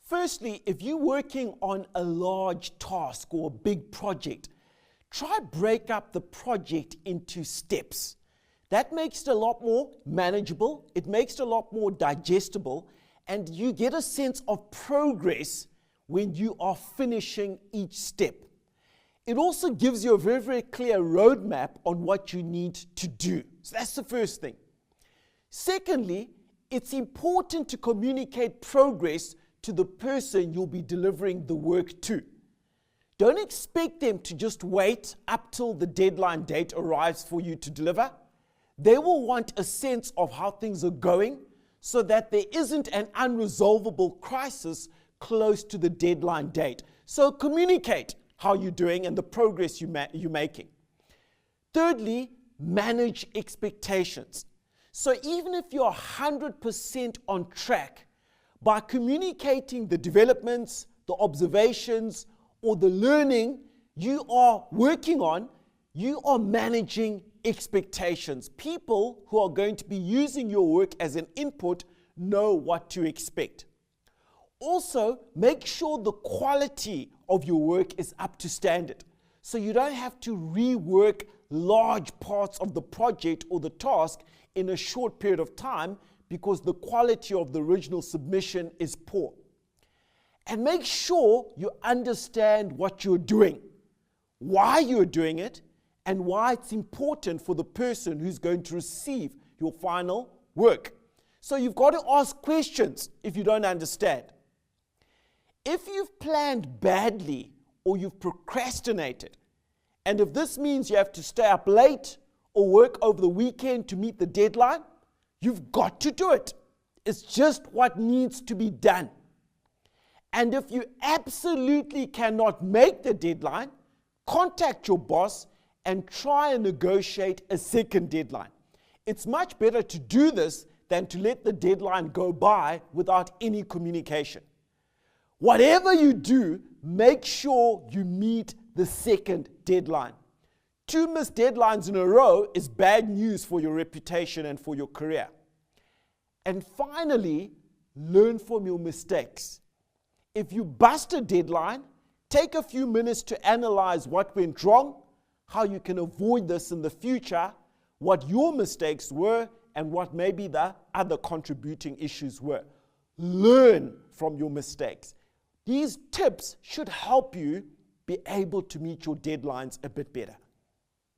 Firstly, if you're working on a large task or a big project, try break up the project into steps. That makes it a lot more manageable, it makes it a lot more digestible, and you get a sense of progress when you are finishing each step. It also gives you a very, very clear roadmap on what you need to do. So that's the first thing. Secondly, it's important to communicate progress to the person you'll be delivering the work to. Don't expect them to just wait up till the deadline date arrives for you to deliver. They will want a sense of how things are going so that there isn't an unresolvable crisis close to the deadline date. So communicate how you're doing and the progress you're making. Thirdly, manage expectations. So even if you're 100% on track, by communicating the developments, the observations, or the learning you are working on, you are managing expectations. People who are going to be using your work as an input know what to expect. Also, make sure the quality of your work is up to standard, so you don't have to rework large parts of the project or the task in a short period of time because the quality of the original submission is poor. And make sure you understand what you're doing, why you're doing it, and why it's important for the person who's going to receive your final work. So you've got to ask questions if you don't understand. If you've planned badly or you've procrastinated, and if this means you have to stay up late or work over the weekend to meet the deadline, you've got to do it. It's just what needs to be done. And if you absolutely cannot make the deadline, contact your boss and try and negotiate a second deadline. It's much better to do this than to let the deadline go by without any communication. Whatever you do, make sure you meet the second deadline. 2 missed deadlines in a row is bad news for your reputation and for your career. And finally, learn from your mistakes. If you bust a deadline, take a few minutes to analyze what went wrong, how you can avoid this in the future, what your mistakes were, and what maybe the other contributing issues were. Learn from your mistakes. These tips should help you be able to meet your deadlines a bit better.